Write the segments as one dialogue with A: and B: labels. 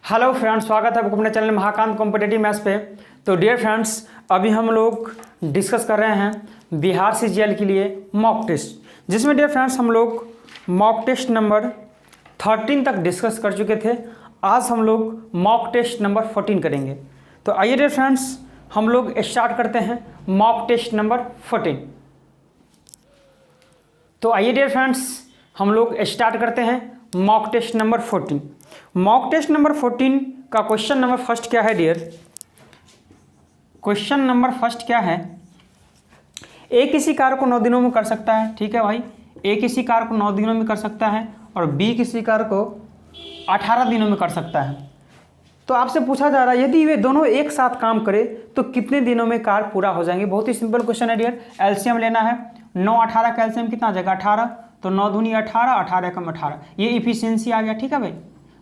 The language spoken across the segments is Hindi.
A: हेलो फ्रेंड्स, स्वागत है आपको अपने चैनल महाकांत कॉम्पिटेटिव मैथ्स पे। तो डियर फ्रेंड्स, अभी हम लोग डिस्कस कर रहे हैं बिहार सीजीएल के लिए मॉक टेस्ट, जिसमें डियर फ्रेंड्स हम लोग मॉक टेस्ट नंबर 13 तक डिस्कस कर चुके थे। आज हम लोग मॉक टेस्ट नंबर 14 करेंगे। तो आइए डियर फ्रेंड्स, हम लोग स्टार्ट करते हैं मॉक टेस्ट नंबर 14। तो आइए डियर फ्रेंड्स, हम लोग स्टार्ट करते हैं mock test number 14। Mock test number 14 का क्वेश्चन नंबर फर्स्ट क्या है डियर? क्वेश्चन नंबर फर्स्ट क्या है? ए किसी कार्य को 9 दिनों में कर सकता है, ठीक है भाई। ए किसी कार्य को 9 दिनों में कर सकता है और बी किसी कार्य को 18 दिनों में कर सकता है। तो आपसे पूछा जा रहा है यदि वे दोनों एक साथ काम करें तो कितने दिनों में कार्य पूरा हो जाएंगे। बहुत ही सिंपल क्वेश्चन है डियर। एलसीएम लेना है। 9 18 का एलसीएम कितना आ जाएगा? 18। तो 9 दूनी 18, 18 कम 18, ये इफिशियंसी आ गया, ठीक है भाई।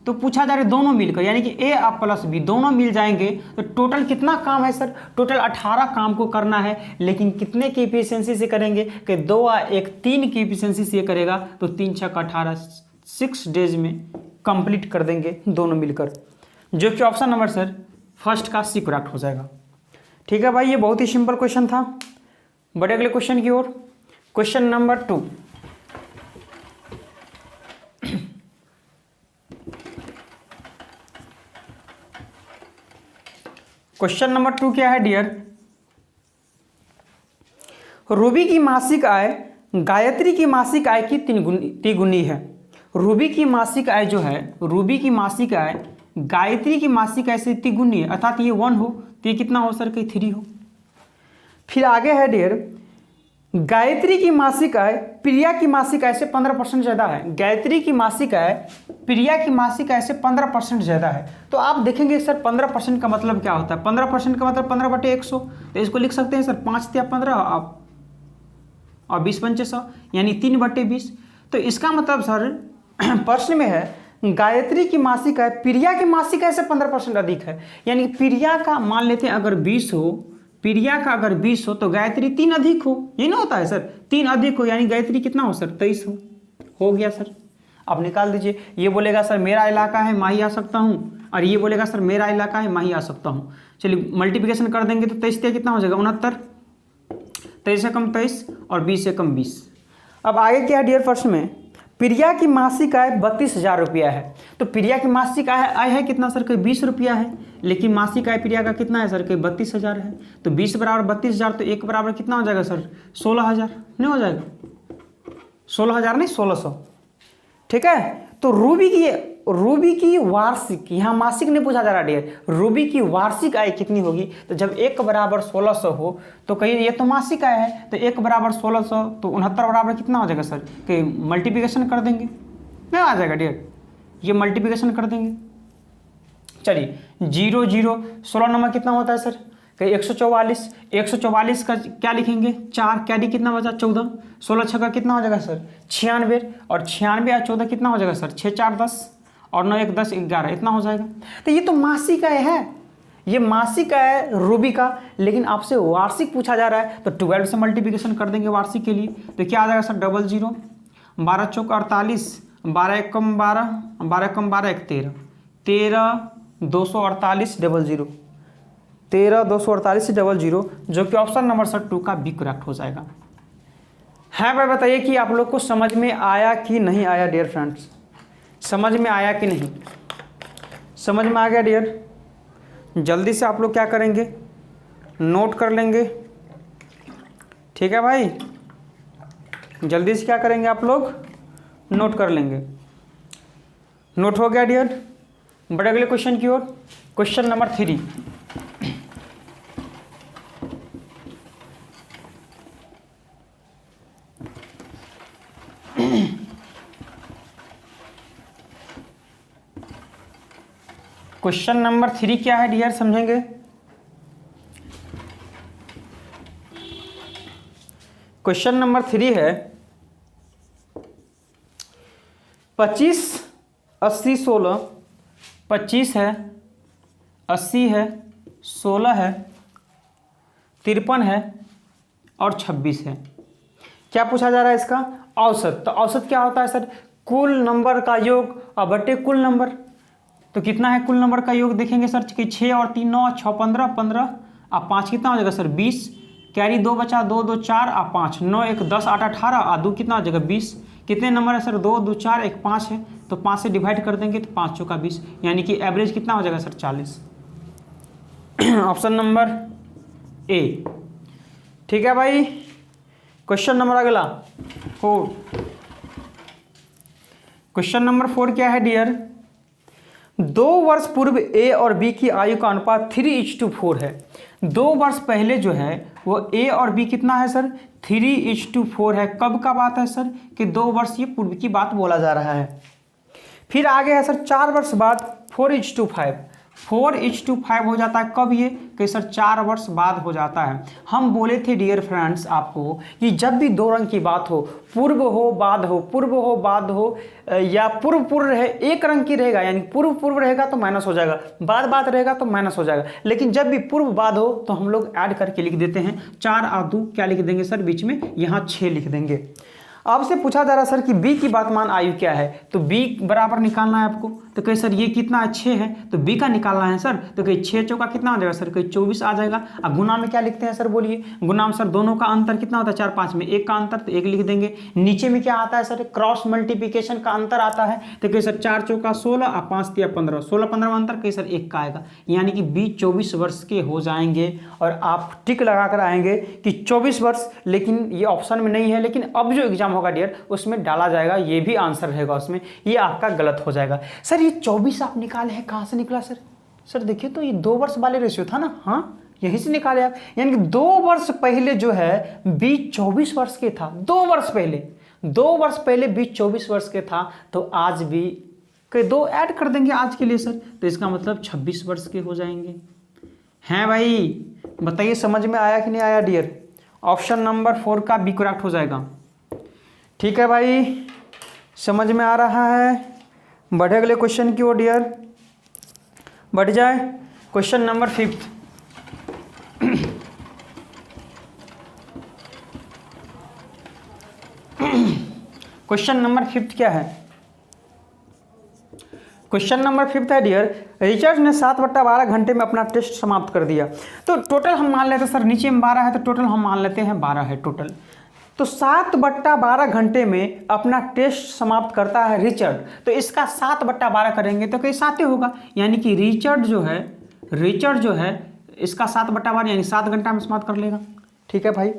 A: तो पूछा जा रहा है दोनों मिलकर, यानी कि ए आप प्लस बी दोनों मिल जाएंगे तो टोटल कितना काम है सर? टोटल 18 काम को करना है, लेकिन कितने की इफिशियंसी से करेंगे कि 2 और 1 3 की इफिशियंसी से करेगा तो 3 6 18 6 डेज में कंप्लीट कर देंगे दोनों मिलकर, जो कि ऑप्शन नंबर सर फर्स्ट का सी करेक्ट हो जाएगा। ठीक है भाई, ये बहुत ही सिंपल क्वेश्चन था। बड़े अगले क्वेश्चन की ओर, क्वेश्चन नंबर 2। क्वेश्चन नंबर 2 क्या है डियर? रूबी की मासिक आय गायत्री की मासिक आय की तिगुनी है। रूबी की मासिक आय जो है, रूबी की मासिक आय गायत्री की मासिक आय से तिगुनी है, अर्थात ये 1 हो तो ये कितना हो सर? कि 3 हो। फिर आगे है डियर, गायत्री की मासिक आय प्रिया की मासिक आय से 15% ज़्यादा है। गायत्री की मासिक आय प्रिया की मासिक आय से 15% ज़्यादा है। तो आप देखेंगे सर 15% का मतलब क्या होता है? 15% का मतलब 15/100। तो इसको लिख सकते हैं सर 5 या 15 और 20 पंचे 100, यानी 3/20। तो इसका मतलब सर प्रश्न में है गायत्री की मासिक आय प्रिया की मासिक आय से 15% अधिक है, यानी प्रिया का मान लेते हैं अगर 20 हो, प्रिया का अगर 20 हो तो गायत्री 3 अधिक हो, ये ना होता है सर? 3 अधिक हो यानी गायत्री कितना हो सर? 23 हो गया सर। अब निकाल दीजिए। ये बोलेगा सर मेरा इलाका है मैं ही आ सकता हूँ, और ये बोलेगा सर मेरा इलाका है मैं ही आ सकता हूँ। चलिए मल्टीप्लिकेशन कर देंगे तो 23 कितना हो जाएगा? 69। 23 से कम 23 और 20 से कम 20। अब आगे क्या है डियर? प्रश्न में प्रिया की मासिक आय 32,000 रुपया है। तो प्रिया की मासिक आय है कितना सर? कोई 20 रुपया है, लेकिन मासिक आय प्रिया का कितना है सर? कोई 32,000 है। तो 20 बराबर 32,000, तो 1 बराबर कितना हो जाएगा सर? 16,000 नहीं हो जाएगा? 16,000 नहीं, 1600। ठीक है। तो रूबी की वार्षिक, यहाँ मासिक नहीं पूछा जा रहा डियर, रूबी की वार्षिक आय कितनी होगी? तो जब 1 बराबर 1600 हो तो कहिए ये तो मासिक आय है, तो 1 बराबर 1600 तो 69 बराबर कितना हो जाएगा सर? कि मल्टीप्लिकेशन कर देंगे, नहीं आ जाएगा डियर? ये मल्टीप्लिकेशन कर देंगे। चलिए 0 0 16 नंबर कितना होता है सर? कि 144। 144 का क्या लिखेंगे? 4 कैरी कितना बचा? 14। 16 6 का कितना हो जाएगा सर? 96। और 96 और 14 कितना हो जाएगा सर? 6 4 10 और 9 1 10 11 इतना हो जाएगा। तो ये तो मासिक आय है, ये मासिक आय रूबी का, लेकिन आपसे वार्षिक पूछा जा रहा है तो 12 से मल्टीप्लिकेशन कर देंगे वार्षिक के लिए। तो क्या आ जाएगा सर? 00 12 चौक 48, 12 1 कम 12, 12 कम 12 1 13, 13 248 00, 13 248 00, जो कि ऑप्शन नंबर सर 2 का बी करेक्ट हो जाएगा। है भाई, बताइए कि आप लोग को समझ में आया कि नहीं आया डियर फ्रेंड्स? समझ में आया कि नहीं? समझ में आ गया डियर? जल्दी से आप लोग क्या करेंगे? नोट कर लेंगे, ठीक है भाई? जल्दी से क्या करेंगे आप लोग? नोट कर लेंगे। नोट हो गया डियर? बड़े अगले क्वेश्चन की ओर, क्वेश्चन नंबर 3। क्वेश्चन नंबर 3 क्या है डियर? समझेंगे। क्वेश्चन नंबर 3 है 25 80 16। 25 है, 80 है, 16 है, 53 है और 26 है। क्या पूछा जा रहा है इसका? औसत। तो औसत क्या होता है सर? कुल नंबर का योग और बटे कुल नंबर। तो तो कितना है कुल नंबर का योग देखेंगे सर कि 6 और 3 9, 6 15, 15 और 5 कितना हो जाएगा सर 20, कैरी 2 बचा, 2 2 4 और 5, 9 1 10 8 18 और 2 कितना हो जाएगा 20। कितने नंबर है सर 2 2 4 1 5 है, तो 5 से डिवाइड कर देंगे तो 5 चौका 20, यानी कि एवरेज कितना हो जाएगा सर 40। Option number A. ठीक है भाई, क्वेश्चन नंबर अगला 4। क्वेश्चन नंबर 4 क्या है डियर, 2 वर्ष पूर्व ए और बी की आयु का अनुपात 3:4 है। 2 वर्ष पहले जो है वो ए और बी कितना है सर 3:4 है। कब का बात है सर कि 2 वर्ष ये पूर्व की बात बोला जा रहा है। फिर आगे है सर 4 वर्ष बाद 4:5, 4:5 हो जाता है। कब ये कि सर 4 वर्ष बाद हो जाता है। हम बोले थे डियर फ्रेंड्स आपको कि जब भी दो रंग की बात हो, पूर्व हो बाद हो, पूर्व हो बाद हो या पूर्व पूर्व रहे, एक रंग की रहेगा यानी पूर्व पूर्व रहेगा तो माइनस हो जाएगा, बाद बाद रहेगा तो माइनस हो जाएगा। लेकिन जब भी पूर्व बाद हो तो हम लोग ऐड करके लिख देते हैं। 4 और 2 क्या लिख देंगे सर बीच में, यहाँ 6 लिख देंगे। आपसे पूछा जा रहा सर कि b की वर्तमान आयु क्या है, तो b बराबर निकालना है आपको। तो कहीं सर ये कितना है 6 है, तो b का निकालना है सर। तो कहीं 6 चौका कितना आ जाएगा सर, कहीं 24 आ जाएगा। अब गुना में क्या लिखते हैं सर बोलिए, गुना में सर दोनों का अंतर कितना होता है 4 5 में 1 का अंतर, तो 1 लिख देंगे। नीचे में क्या आता है सर क्रॉस मल्टीप्लिकेशन का अंतर आता है। तो कहीं सर 4 चौका 16 और 5 तिया 15, 16 15 में अंतर कहीं सर 1 का आएगा, यानी कि b 24 वर्ष के हो जाएंगे। और आप टिक लगा कर आएंगे कि 24 वर्ष, लेकिन ये ऑप्शन में नहीं है, लेकिन अब जो एग्जाम होगा डियर उसमें डाला जाएगा, ये भी आंसर रहेगा उसमें, ये आपका गलत हो जाएगा। सर ये 24 आप निकाले हैं, कहाँ से निकला सर? सर देखिए तो ये 2 वर्ष वाले रेशियो था ना, हाँ यहीं से निकाले आप। यानी कि 2 वर्ष पहले जो है बी 24 वर्ष के था। 2 वर्ष पहले, 2 वर्ष पहले बी 24 वर्ष के था, तो आज भी के 2 ऐड कर देंगे आज के लिए सर, तो इसका मतलब 26 वर्ष के हो जाएंगे। हैं भाई, बताइए समझ में आया कि नहीं आया डियर? ऑप्शन नंबर 4 का बी करेक्ट हो जाएगा। ठीक है भाई, समझ में आ रहा है? बढ़े अगले क्वेश्चन की ओर डियर, बढ़ जाए। Question number 5। क्वेश्चन नंबर 5 क्या है? क्वेश्चन नंबर 5 है डियर, रिचर्ड ने 7/12 घंटे में अपना टेस्ट समाप्त कर दिया। तो टोटल हम मान लेते हैं सर, नीचे में 12 है तो टोटल हम मान लेते हैं 12 है टोटल। तो 7/12 घंटे में अपना टेस्ट समाप्त करता है रिचर्ड, तो इसका 7/12 करेंगे तो कहीं 7 ही होगा, यानी कि रिचर्ड जो है इसका 7/12 यानी 7 घंटा में समाप्त कर लेगा। ठीक है भाई,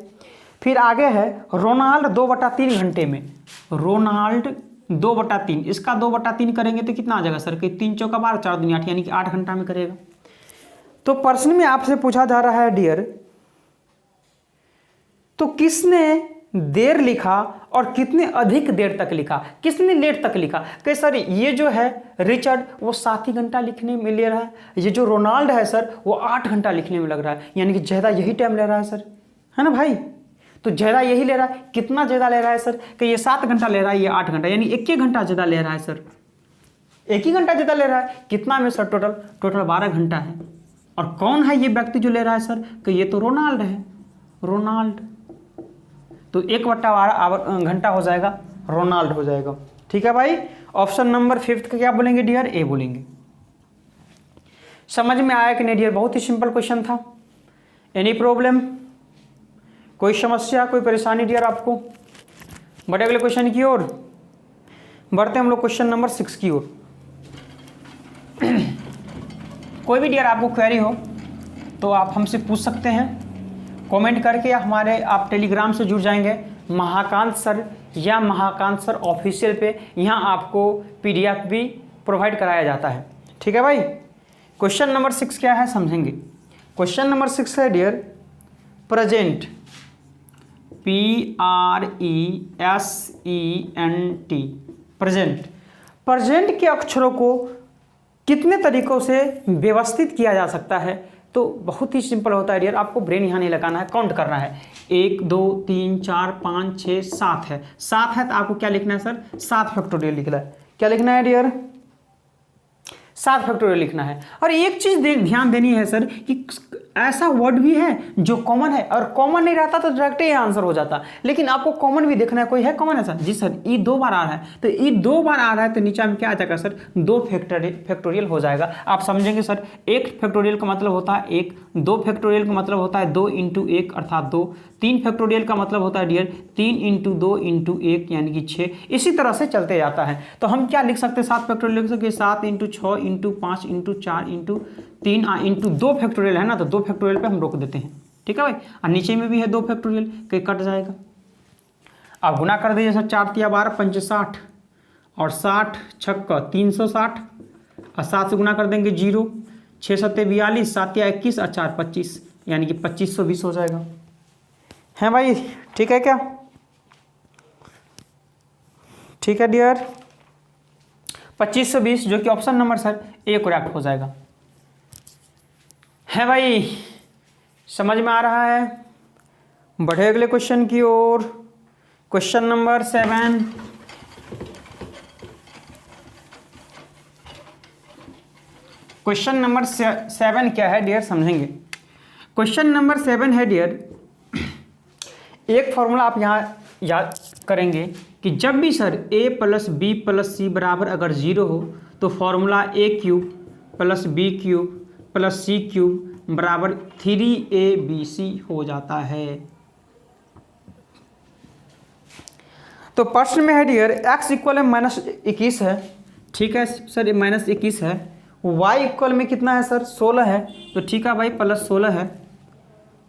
A: फिर आगे है रोनाल्ड 2/3 घंटे में, रोनाल्ड 2/3, इसका 2/3 करेंगे तो कितना आ जाएगा सर कि 3 चौका 12 4 दूनी 8, यानी कि 8 घंटा में करेगा। तो प्रश्न में आपसे पूछा जा रहा है डियर, तो किसने देर लिखा और कितने अधिक देर तक लिखा, किसने लेट तक लिखा? कि सर ये जो है रिचर्ड वो 7 ही घंटा लिखने में ले रहा है, ये जो रोनाल्ड है सर वो 8 घंटा लिखने में लग रहा है, यानी कि ज़्यादा यही टाइम ले रहा है सर, है ना भाई? तो ज़्यादा यही ले रहा है। कितना ज़्यादा ले रहा है सर कि ये 7 घंटा ले रहा है, ये 8 घंटा, यानी 1 घंटा ज़्यादा ले रहा है सर, 1 घंटा ज़्यादा ले रहा है। कितना में सर टोटल 12 घंटा है। और कौन है ये व्यक्ति जो ले रहा है सर कि ये तो रोनाल्ड है, रोनाल्ड, तो 1/12 घंटा हो जाएगा, रोनाल्ड हो जाएगा। ठीक है भाई, ऑप्शन नंबर 5 का क्या बोलेंगे डियर? ए बोलेंगे। समझ में आया कि नहीं डियर? बहुत ही सिंपल क्वेश्चन था। एनी प्रॉब्लम, कोई समस्या, कोई परेशानी डियर आपको? बढ़े अगले क्वेश्चन की ओर, बढ़ते हम लोग क्वेश्चन नंबर 6 की ओर। कोई भी डियर आपको क्वेरी हो तो आप हमसे पूछ सकते हैं कमेंट करके, या हमारे आप टेलीग्राम से जुड़ जाएंगे महाकांत सर या महाकांत सर ऑफिशियल पे, यहाँ आपको PDF भी प्रोवाइड कराया जाता है। ठीक है भाई, क्वेश्चन नंबर 6 क्या है समझेंगे। क्वेश्चन नंबर 6 है dear, present, PRESENT, present, present के अक्षरों को कितने तरीकों से व्यवस्थित किया जा सकता है? तो बहुत ही सिंपल होता है डियर, आपको ब्रेन यहाँ नहीं लगाना है, काउंट करना है। 1 2 3 4 5 6 7 है, 7 है तो आपको क्या लिखना है सर? 7 फैक्टोरियल लिखना है। क्या लिखना है डियर? 7 फैक्टोरियल लिखना है। और एक चीज़ ध्यान देनी है सर कि ऐसा वर्ड भी है जो कॉमन है, और कॉमन नहीं रहता तो डायरेक्ट ही आंसर हो जाता, लेकिन आपको कॉमन भी देखना है। कोई है कॉमन है सर? जी सर, ई 2 बार आ रहा है, तो ई 2 बार आ रहा है तो नीचे में क्या आ जाएगा सर? 2 फैक्टोरियल हो जाएगा। आप समझेंगे सर, 1 फैक्टोरियल का मतलब होता है 1, 2 फैक्टोरियल का मतलब होता है 2 × 1 अर्थात 2, 3 फैक्टोरियल का मतलब होता है डियर 3 × 2 × 1 यानी कि 6। इसी तरह से चलते जाता है। तो हम क्या लिख सकते हैं? 7 फैक्टोरियल लिख सकते हैं, 7 × 6 × 5 × 4 × 3 × 2 फैक्टोरियल है ना, तो 2 फैक्टोरियल पे हम रोक देते हैं। ठीक है भाई, और नीचे में भी है 2 फैक्टोरियल, कहीं कट जाएगा। आप गुना कर दीजिए सर, 4 × 3 = 12, 5 × 60 और 60 छक्का 360, और 7 से गुना कर देंगे 0, 6 × 7 = 42, 7 × 21 और 4 × 25 यानी कि 2520 हो जाएगा। है भाई, ठीक है क्या? ठीक है डियर, 2520 जो कि option number sir A correct हो जाएगा। है भाई, समझ में आ रहा है? बढ़े अगले क्वेश्चन की ओर। Question number 7। क्वेश्चन नंबर 7 क्या है डियर, समझेंगे। क्वेश्चन नंबर 7 है डियर, एक फॉर्मूला आप यहाँ याद करेंगे कि जब भी सर a + b + c बराबर अगर 0 हो तो फॉर्मूला a³ + b³ + c³ बराबर 3abc हो जाता है। तो प्रश्न में है डियर x = -21 है, ठीक है सर, -21 है। y इक्वल में कितना है सर? 16 है, तो ठीक है भाई +16 है।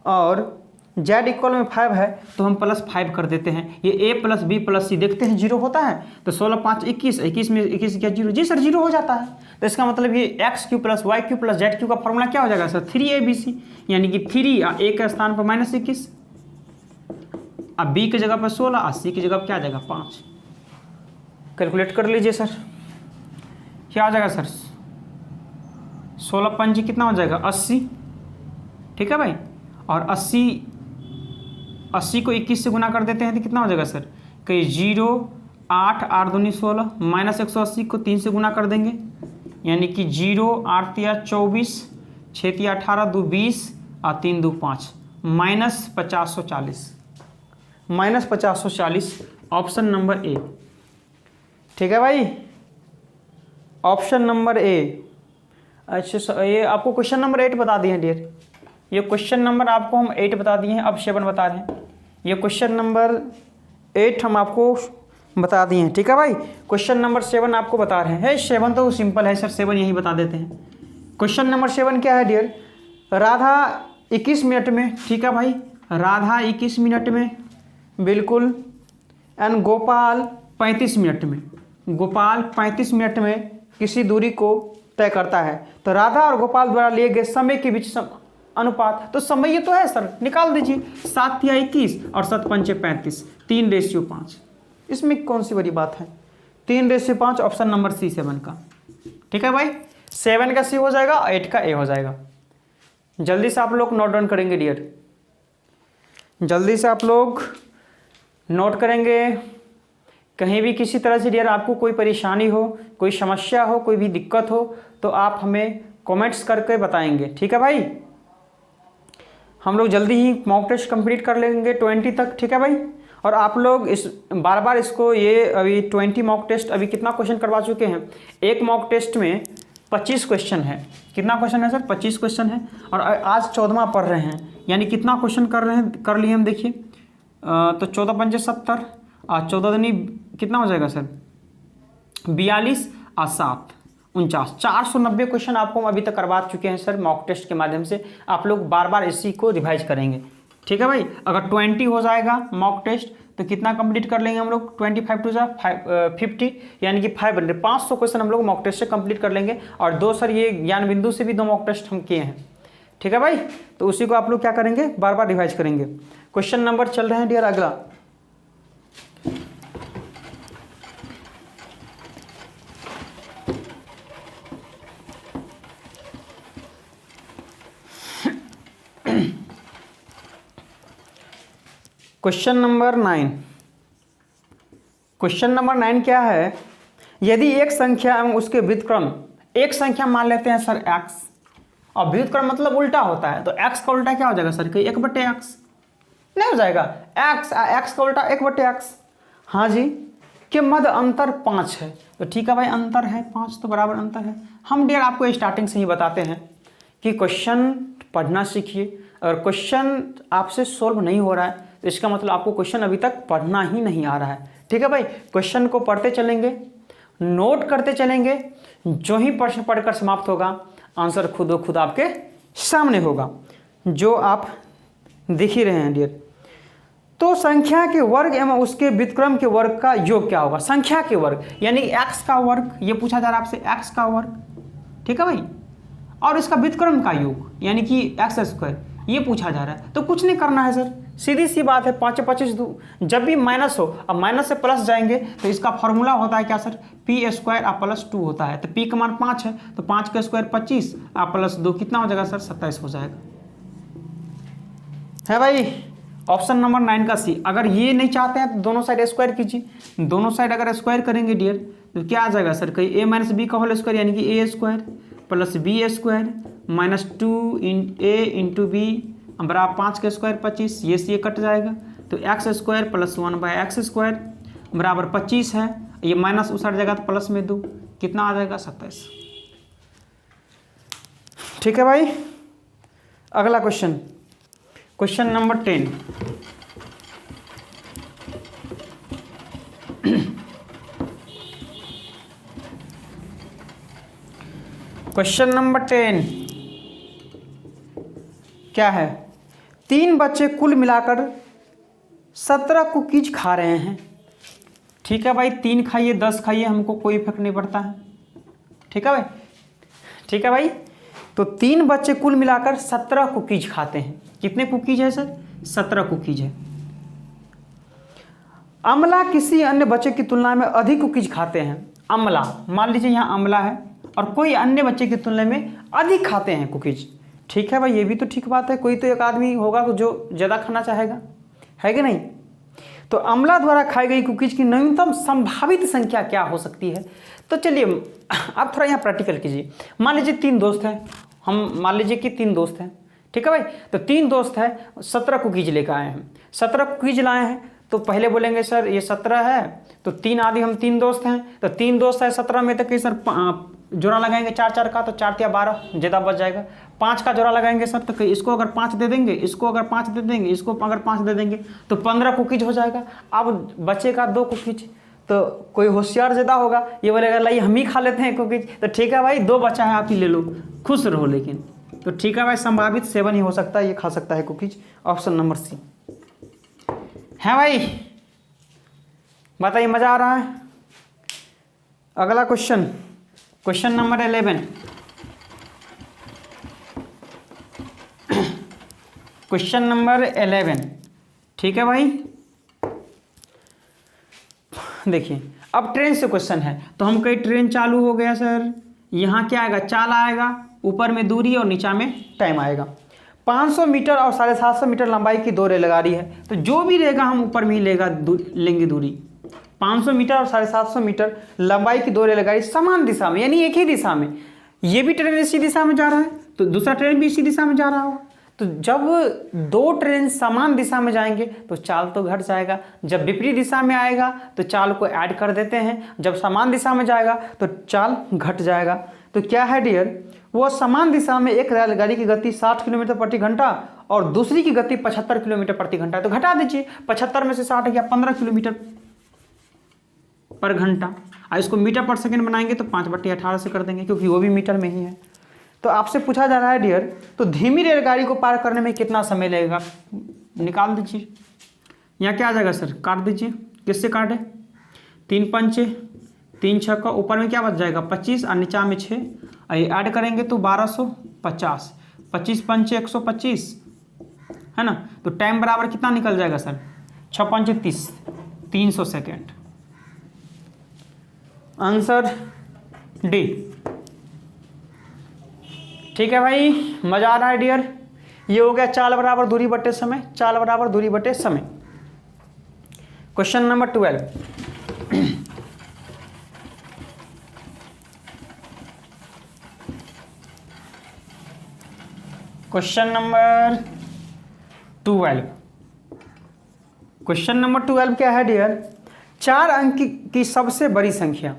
A: और z इक्वल में 5 है, तो हम +5 कर देते हैं। ये a + b + c देखते हैं 0 होता है, तो 16 × 5 = 21, 21 में 21 क्या 0? जी सर 0 हो जाता है। तो इसका मतलब ये x³ + y³ + z³ का फॉर्मूला क्या हो जाएगा सर? 3abc, यानी कि 3 a के स्थान पर -21, अब b की जगह पर 16 और c की जगह पर क्या आ जाएगा? 5। कैलकुलेट कर लीजिए सर, क्या आ जाएगा सर? 16 × 5 कितना हो जाएगा? 80। ठीक है भाई, और 80 को 21 से गुना कर देते हैं तो कितना हो जाएगा सर? कहीं 0, 8, 8 दूनी 16, -180 को 3 से गुना कर देंगे, यानी कि 0, 8 × 24, 6 × 18, 2 20 और 3 2 5, -540, -540 ऑप्शन नंबर ए। ठीक है भाई, ऑप्शन नंबर ए। अच्छा, ये आपको क्वेश्चन नंबर 8 बता दिए हैं डियर, ये क्वेश्चन नंबर आपको हम 8 बता दिए हैं, अब 7 बता रहे हैं। ये क्वेश्चन नंबर 8 हम आपको बता दिए हैं। ठीक है भाई, क्वेश्चन नंबर 7 आपको बता रहे हैं। 7 तो सिंपल है सर, 7 यही बता देते हैं। क्वेश्चन नंबर 7 क्या है डियर? राधा 21 मिनट में, ठीक है भाई, राधा 21 मिनट में बिल्कुल, एंड गोपाल 35 मिनट में, गोपाल 35 मिनट में किसी दूरी को तय करता है। तो राधा और गोपाल द्वारा लिए गए समय के बीच अनुपात, तो समय ये तो है सर, निकाल दीजिए। 7 × 21 और 7 × 5 = 35, 3:5। इसमें कौन सी बड़ी बात है? 3:5 ऑप्शन नंबर सी 7 का। ठीक है भाई, 7 का सी हो जाएगा, 8 का ए हो जाएगा। जल्दी से आप लोग नोट डाउन करेंगे डियर, जल्दी से आप लोग नोट करेंगे। कहीं भी किसी तरह से डियर आपको कोई परेशानी हो, कोई समस्या हो, कोई भी दिक्कत हो, तो आप हमें कमेंट्स करके बताएंगे। ठीक है भाई, हम लोग जल्दी ही मॉक टेस्ट कंप्लीट कर लेंगे 20 तक। ठीक है भाई, और आप लोग इस बार बार इसको, ये अभी 20 मॉक टेस्ट, अभी कितना क्वेश्चन करवा चुके हैं? एक मॉक टेस्ट में 25 क्वेश्चन है। कितना क्वेश्चन है सर? 25 क्वेश्चन है, और आज 14वां पढ़ रहे हैं, यानी कितना क्वेश्चन कर रहे हैं, कर लिए हम। देखिए तो 14 × 5 = 70 और 14 दूनी कितना हो जाएगा सर? 42 और 7 49, 490 क्वेश्चन आपको हम अभी तक करवा चुके हैं सर मॉक टेस्ट के माध्यम से। आप लोग बार बार इसी को रिवाइज करेंगे। ठीक है भाई, अगर 20 हो जाएगा मॉक टेस्ट तो कितना कंप्लीट कर लेंगे हम लोग? 25 × 2 = 50, यानी कि 500 क्वेश्चन हम लोग मॉक टेस्ट से कंप्लीट कर लेंगे। और 2 सर ये ज्ञान बिंदु से भी 2 मॉक टेस्ट हम किए हैं। ठीक है भाई, तो उसी को आप लोग क्या करेंगे? बार बार रिवाइज करेंगे। क्वेश्चन नंबर चल रहे हैं डियर अगला। Question number 9। क्वेश्चन नंबर 9 क्या है? यदि एक संख्या एवं उसके व्युत्क्रम एक संख्या मान लेते हैं सर x, और व्युत्क्रम मतलब उल्टा होता है, तो x का उल्टा क्या हो जाएगा सर कि 1/x नहीं हो जाएगा, x का उल्टा 1/x। हाँ जी, कि मध्य अंतर 5 है, तो ठीक है भाई अंतर है 5, तो बराबर अंतर है। हम डियर आपको स्टार्टिंग से ही बताते हैं कि क्वेश्चन पढ़ना सीखिए, अगर क्वेश्चन आपसे सोल्व नहीं हो रहा है तो इसका मतलब आपको क्वेश्चन अभी तक पढ़ना ही नहीं आ रहा है। ठीक है भाई, क्वेश्चन को पढ़ते चलेंगे, नोट करते चलेंगे, जो ही प्रश्न पढ़कर समाप्त होगा आंसर खुद ब खुद आपके सामने होगा, जो आप देख ही रहे हैं डियर। तो संख्या के वर्ग एवं उसके व्युत्क्रम के वर्ग का योग क्या होगा? संख्या के वर्ग यानी x का वर्ग, ये पूछा जा रहा है आपसे x का वर्ग, ठीक है भाई, और इसका व्युत्क्रम का योग यानी कि x², ये पूछा जा रहा है। तो कुछ नहीं करना है सर, सीधी सी बात है, 5 25 2, जब भी माइनस हो, अब माइनस से प्लस जाएंगे तो इसका फॉर्मूला होता है क्या सर, p² + 2 होता है। तो p का मान 5 है, तो 5 का स्क्वायर 25 + 2 कितना हो जाएगा सर, 27 हो जाएगा। है भाई, ऑप्शन नंबर 9 का सी। अगर ये नहीं चाहते हैं तो दोनों साइड स्क्वायर कीजिए, दोनों साइड अगर स्क्वायर करेंगे डियर तो क्या आ जाएगा सर, कहीं a - b का होल स्क्वायर यानी कि a² + b² - 2a × b बराबर 5 का स्क्वायर 25, ये से ये कट जाएगा, तो x² + 1/x² बराबर 25 है, ये माइनस उसट जाएगा तो प्लस में 2, कितना आ जाएगा 27। ठीक है भाई, अगला question, question number 10। Question number 10 क्या है? 3 बच्चे कुल मिलाकर 17 कुकीज खा रहे हैं। ठीक है भाई, 3 खाइए 10 खाइए, हमको कोई फर्क नहीं पड़ता है। ठीक है भाई, ठीक है भाई, तो 3 बच्चे कुल मिलाकर 17 कुकीज खाते हैं। कितने कुकीज है सर? 17 कुकीज है। अमला किसी अन्य बच्चे की तुलना में अधिक कुकीज खाते हैं। अमला, मान लीजिए यहाँ अमला है और कोई अन्य बच्चे की तुलना में अधिक खाते हैं कुकीज। ठीक है भाई, ये भी तो ठीक बात है, कोई तो एक आदमी होगा जो ज़्यादा खाना चाहेगा, है कि नहीं? तो अमला द्वारा खाई गई कुकीज की न्यूनतम संभावित संख्या क्या हो सकती है? तो चलिए आप थोड़ा यहाँ प्रैक्टिकल कीजिए। मान लीजिए 3 दोस्त हैं, हम मान लीजिए कि 3 दोस्त हैं, ठीक है भाई, तो 3 दोस्त हैं, 17 कुकीज लेकर आए हैं। 17 कुकीज लाए हैं तो पहले बोलेंगे सर ये 17 है, तो 3 आदि हम 3 दोस्त हैं, तो 3 दोस्त है 17 में, तो कि सर जोड़ा लगाएंगे 4 का, तो 4 या 12 ज़्यादा बच जाएगा। 5 का जोड़ा लगाएंगे सर, तो इसको अगर 5 दे देंगे, इसको अगर 5 दे देंगे, इसको अगर 5 दे देंगे, तो 15 कुकीज हो जाएगा। अब बचेगा 2 कुकीज, तो कोई होशियार ज़्यादा होगा, ये बोलेगा लाई हम ही खा लेते हैं कुकीज, तो ठीक है भाई 2 बचा है आप ही ले लो, खुश रहो। लेकिन तो ठीक है भाई, संभावित 7 ही हो सकता है, ये खा सकता है कुकीज, ऑप्शन नंबर सी है भाई। बताइए, मज़ा आ रहा है? अगला question, question number 11। Question number 11, ठीक है भाई। देखिए, अब ट्रेन से क्वेश्चन है, तो हम कहीं ट्रेन चालू हो गया सर, यहाँ क्या आएगा, चाल आएगा, ऊपर में दूरी और नीचा में टाइम आएगा। 500 मीटर और 750 मीटर लंबाई की 2 रेलगाड़ी है, तो जो भी रहेगा हम ऊपर में ही लेंगे दूरी। 500 मीटर और 750 मीटर लंबाई की 2 रेलगाड़ी समान दिशा में, यानी एक ही दिशा में, ये भी ट्रेन इसी दिशा में जा रहा है तो दूसरा ट्रेन भी इसी दिशा में जा रहा होगा। तो जब 2 ट्रेन समान दिशा में जाएंगे तो चाल तो घट जाएगा, जब विपरीत दिशा में आएगा तो चाल को ऐड कर देते हैं, जब समान दिशा में जाएगा तो चाल घट जाएगा। तो क्या है डियर, वो समान दिशा में एक रेलगाड़ी की गति 60 किलोमीटर प्रति घंटा और दूसरी की गति 75 किलोमीटर प्रति घंटा है, तो घटा दीजिए, 75 में से 60 गया, 15 किलोमीटर पर घंटा। और इसको मीटर पर सेकंड बनाएंगे तो 5/18 से कर देंगे, क्योंकि वो भी मीटर में ही है। तो आपसे पूछा जा रहा है डियर, तो धीमी रेलगाड़ी को पार करने में कितना समय लगेगा? निकाल दीजिए। यहाँ क्या आ जाएगा सर, काट दीजिए, किससे काटे, 3 पंचे 3 छक्का, ऊपर में क्या बच जाएगा 25 और नीचा में 6, और ये ऐड करेंगे तो 1250, 25 पंचे 125 है ना। तो टाइम बराबर कितना निकल जाएगा सर, 6 पंचे 30, 300 सेकेंड। Answer D. ठीक है भाई, मजा आ रहा है डियर। ये हो गया चाल बराबर दूरी बटे समय, चाल बराबर दूरी बटे समय। Question number 12। Question number 12। Question number 12 क्या है डियर? 4 अंक की सबसे बड़ी संख्या।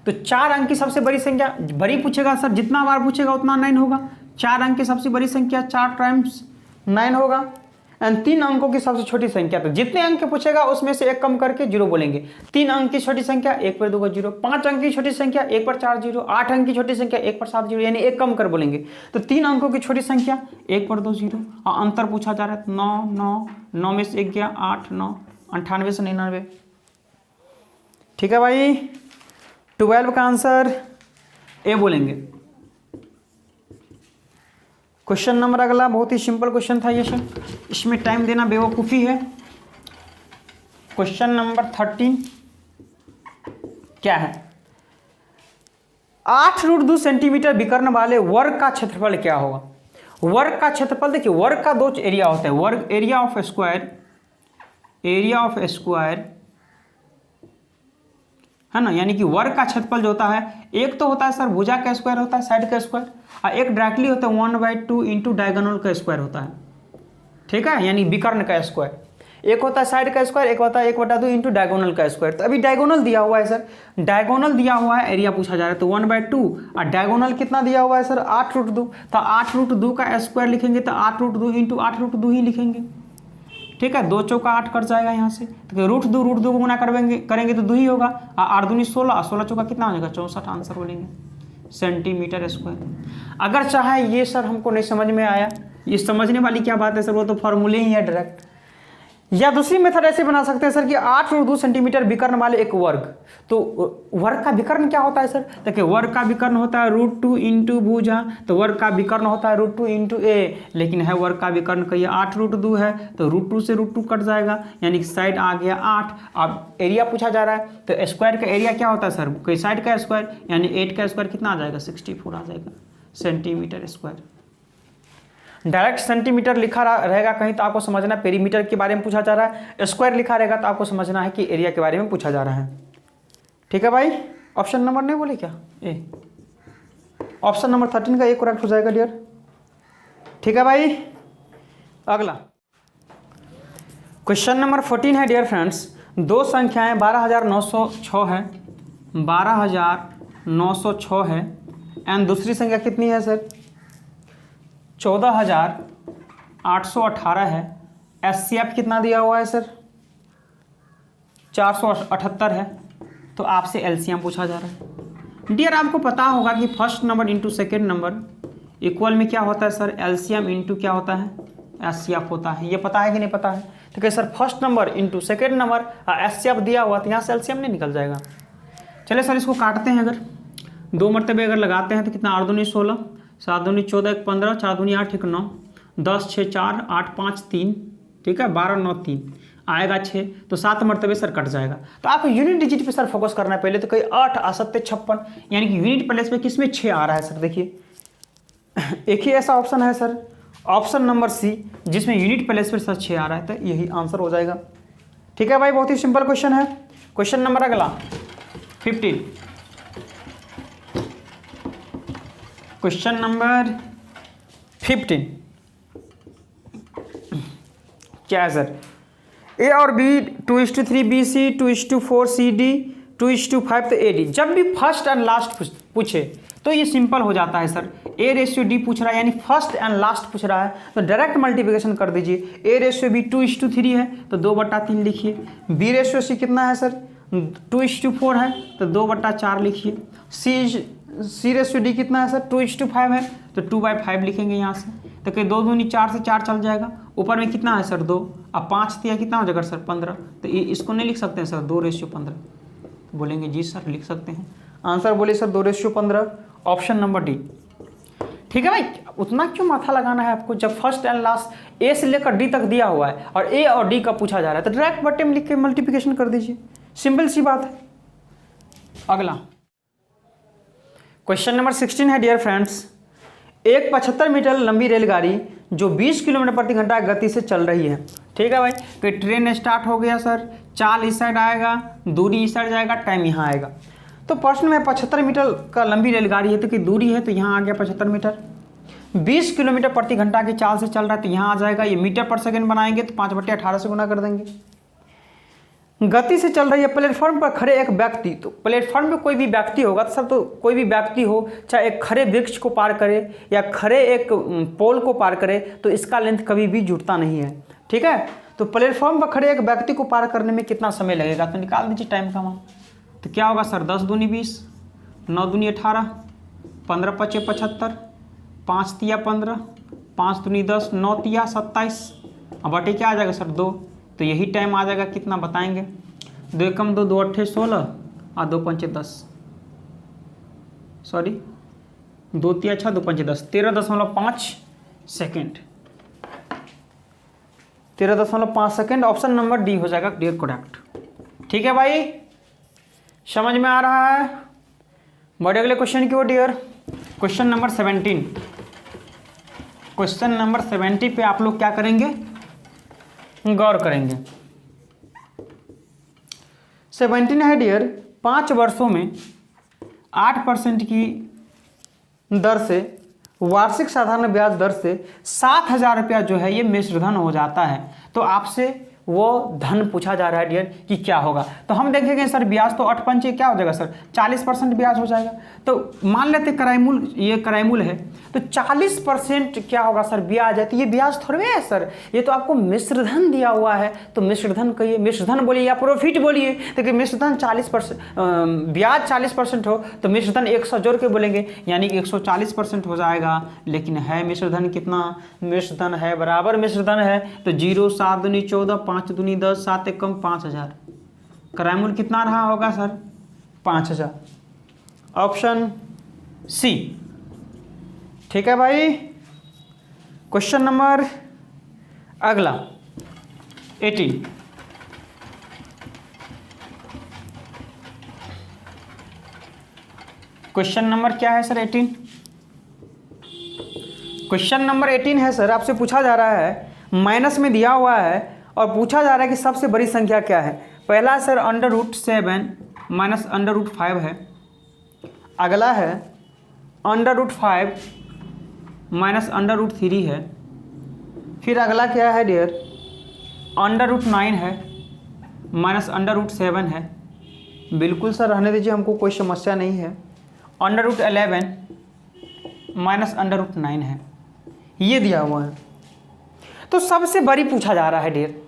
A: तो 4 अंक की सबसे बड़ी संख्या बड़ी पूछेगा सर, जितना बार पूछेगा उतना 9 होगा। 4 अंक की सबसे बड़ी संख्या 4 टाइम्स 9 होगा। एंड 3 अंकों की सबसे छोटी संख्या, तो जितने अंक पूछेगा उसमें से 1 कम करके 0 बोलेंगे। 3 अंक की छोटी संख्या 1 पर 2 का 0, 5 अंक की छोटी संख्या 1 पर 4 0, 8 अंक की छोटी संख्या 1 पर 7 0, यानी 1 कम कर बोलेंगे। तो 3 अंकों की छोटी संख्या 1 पर 2 0, और अंतर पूछा जा रहा है 9 9 9 में से 1 गया 8 9, 98 से 99। ठीक है भाई, 12 का आंसर ए बोलेंगे। क्वेश्चन नंबर अगला बहुत ही सिंपल क्वेश्चन था ये सर, इसमें टाइम देना बेवकूफ़ी है। क्वेश्चन नंबर 13 क्या है? 8√2 सेंटीमीटर विकर्ण वाले वर्ग का क्षेत्रफल क्या होगा? वर्ग का क्षेत्रफल देखिए, वर्ग का 2 एरिया होता है, वर्ग एरिया ऑफ स्क्वायर है ना, यानी कि वर्ग का क्षेत्रफल जो होता है, एक तो होता है सर भुजा का स्क्वायर होता है, साइड का स्क्वायर, और एक डायरेक्टली होता है 1/2 इंटू डायगोनल का स्क्वायर होता है। ठीक है, यानी विकर्ण का स्क्वायर। एक होता है साइड का स्क्वायर, एक होता है 1/2 इंटू डायगोनल का स्क्वायर। तो अभी डायगोनल दिया हुआ है सर, डायगोनल दिया हुआ है, एरिया पूछा जा रहा है, तो 1/2 और डायगोनल कितना दिया हुआ है सर 8√2, तो 8√2 का स्क्वायर लिखेंगे तो 8√2 इंटू 8√2 ही लिखेंगे। ठीक है, 2 चौका 8 कट जाएगा यहाँ से, तो √2 को गुना करेंगे तो 2 ही होगा, और 8 दूनी 16, और 16 चौका कितना हो जाएगा 64, आंसर बोलेंगे सेंटीमीटर स्क्वायर। अगर चाहे ये सर हमको नहीं समझ में आया, ये समझने वाली क्या बात है सर, वो तो फॉर्मूले ही है डायरेक्ट। या दूसरी मेथड ऐसे बना सकते हैं सर कि 8√2 सेंटीमीटर विकर्ण वाले एक वर्ग। तो वर्ग का विकर्ण क्या होता है सर? देखिए, वर्ग का विकर्ण होता है √2 इंटू भुजा, तो वर्ग का विकर्ण होता है √2 इंटू ए, लेकिन है वर्ग का विकर्ण कहिए 8√2 है, तो √2 से √2 कट जाएगा, यानी कि साइड आ गया 8। अब एरिया पूछा जा रहा है, तो स्क्वायर का एरिया क्या होता है सर, कोई साइड का स्क्वायर, यानी 8 का स्क्वायर कितना आ जाएगा 64 आ जाएगा सेंटीमीटर स्क्वायर। डायरेक्ट सेंटीमीटर लिखा रहेगा कहीं तो आपको समझना पेरीमीटर के बारे में पूछा जा रहा है, स्क्वायर लिखा रहेगा तो आपको समझना है कि एरिया के बारे में पूछा जा रहा है। ठीक है भाई, ऑप्शन नंबर नहीं बोले क्या ए? ऑप्शन नंबर 13 का ए करेक्ट हो जाएगा डियर। ठीक है भाई, अगला क्वेश्चन नंबर 14 है डियर फ्रेंड्स। 2 संख्याएं 12,906 है, 12,906 है, एंड दूसरी संख्या कितनी है सर 14,818 है। एचसीएफ कितना दिया हुआ है सर 478 है। तो आपसे एलसीएम पूछा जा रहा है डियर। आपको पता होगा कि first number into second number equal में क्या होता है सर एलसीएम इंटू क्या होता है एचसीएफ होता है। ये पता है कि नहीं पता है? तो क्या sir first number into second number HCF दिया हुआ तो यहाँ से एलसीएम नहीं निकल जाएगा। चलिए सर इसको काटते हैं, अगर 2 मरतबे अगर लगाते हैं तो कितना 8 दूनी 16, 7 दूनी 14, 1 15, 4 दूनी 8, 1 9, 10 6 4, 8 5 3, ठीक है 12 9 3 आएगा 6, तो 7 मरतबे सर कट जाएगा। तो आपको यूनिट डिजिट पे सर फोकस करना है पहले। तो कोई 8 असत्य 56, यानी कि यूनिट प्लेस पे किसमें 6 आ रहा है सर। देखिए एक ही ऐसा ऑप्शन है सर, ऑप्शन नंबर सी, जिसमें यूनिट प्लेस पर सर 6 आ रहा है, तो यही आंसर हो जाएगा। ठीक है भाई, बहुत ही सिंपल क्वेश्चन है। क्वेश्चन नंबर अगला 15, क्वेश्चन नंबर 15 क्या है सर? ए और B 2:3 B C 2:4 C D 2:5 तो ए डी। जब भी फर्स्ट एंड लास्ट पूछे तो ये सिंपल हो जाता है सर। ए रेशियो डी पूछ रहा है, यानी फर्स्ट एंड लास्ट पूछ रहा है, तो डायरेक्ट मल्टीप्लिकेशन कर दीजिए। ए रेशियो बी 2:3 है तो 2/3 लिखिए। बी रेशियो सी कितना है सर 2:4 है तो 2/4 लिखिए। सी रेशियो डी कितना है सर 2:5 है तो 2/5 लिखेंगे यहाँ से। तो कहीं 2 दूनी 4 से 4 चल जाएगा। ऊपर में कितना है सर 2, अब 5 दिया कितना हो जाएगा सर 15। तो ये इसको नहीं लिख सकते हैं सर 2:15, बोलेंगे जी सर लिख सकते हैं। आंसर बोले सर 2:15, ऑप्शन नंबर डी। ठीक है भाई, उतना क्यों माथा लगाना है आपको, जब फर्स्ट एंड लास्ट ए से लेकर डी तक दिया हुआ है और ए और डी का पूछा जा रहा है तो डायरेक्ट बट्टे में लिख के मल्टीप्लिकेशन कर दीजिए, सिंपल सी बात है। अगला क्वेश्चन नंबर 16 है डियर फ्रेंड्स। एक 75 मीटर लंबी रेलगाड़ी जो 20 किलोमीटर प्रति घंटा गति से चल रही है। ठीक है भाई, तो ट्रेन स्टार्ट हो गया सर, चाल इस साइड आएगा, दूरी इस साइड जाएगा, टाइम यहाँ आएगा। तो प्रश्न में 75 मीटर का लंबी रेलगाड़ी है तो कि दूरी है तो यहाँ आ गया 75 मीटर। 20 किलोमीटर प्रति घंटा की चाल से चल रहा है तो यहाँ आ जाएगा, ये मीटर पर सेकंड बनाएंगे तो 5/18 से गुना कर देंगे। गति से चल रही है प्लेटफॉर्म पर खड़े एक व्यक्ति, तो प्लेटफॉर्म पे कोई भी व्यक्ति होगा तो सर, तो कोई भी व्यक्ति हो, चाहे एक खड़े वृक्ष को पार करे या खड़े एक पोल को पार करे, तो इसका लेंथ कभी भी जुड़ता नहीं है। ठीक है, तो प्लेटफॉर्म पर खड़े एक व्यक्ति को पार करने में कितना समय लगेगा, तो निकाल दीजिए टाइम का मान। तो क्या होगा सर, 10 दूनी 20, 9 दूनी 18, 15 पचे 75, 5 तिया 15, 5 दूनी 10, 9 तिया 27, अब बटे क्या आ जाएगा सर 2, तो यही टाइम आ जाएगा। कितना बताएंगे, 2 एकम 2, 2 अट्ठे 16 और 2 पंचे 10, सॉरी 2 तिया 6, 2 पंचे 10, 13.5 second, 13.5 second. Option number D हो जाएगा डियर करेक्ट। ठीक है भाई, समझ में आ रहा है। बढ़े अगले क्वेश्चन की ओर dear. Question number 17, question number 70 पे आप लोग क्या करेंगे, गौर करेंगे। 17 है डियर, 5 वर्षों में 8% की दर से वार्षिक साधारण ब्याज दर से 7,000 रुपया जो है ये मिश्रधन हो जाता है, तो आपसे वो धन पूछा जा रहा है डियर कि क्या होगा। तो हम देखेंगे सर ब्याज तो 8 पंचे क्या हो जाएगा सर, 40% ब्याज हो जाएगा। तो मान लेते कराईमूल, ये कराईमूल है तो 40% क्या होगा सर ब्याज है, तो ये ब्याज थोड़े है सर, ये तो आपको मिश्रधन दिया हुआ है। तो मिश्रधन कहिए, मिश्रधन बोलिए या प्रॉफिट बोलिए, तो मिश्रधन 40%, ब्याज 40% हो तो मिश्रधन 100 जोड़ के बोलेंगे, यानी कि 140% हो जाएगा। लेकिन है मिश्रधन कितना, मिश्रधन है बराबर मिश्रधन है तो 0, 7 दूनी 14, 5 दूनी 10, 7 एकम 5000, कराईमूल कितना रहा होगा सर 5000, ऑप्शन सी। ठीक है भाई, क्वेश्चन नंबर अगला 18, क्वेश्चन नंबर क्या है सर 18, क्वेश्चन नंबर 18 है सर, आपसे पूछा जा रहा है, माइनस में दिया हुआ है और पूछा जा रहा है कि सबसे बड़ी संख्या क्या है। पहला सर √7 माइनस √5 है, अगला है √5 माइनस √3 है, फिर अगला क्या है डियर, √9 है माइनस √7 है। बिल्कुल सर रहने दीजिए, हमको कोई समस्या नहीं है। √11 माइनस √9 है, ये दिया हुआ है। तो सबसे बड़ी पूछा जा रहा है डियर,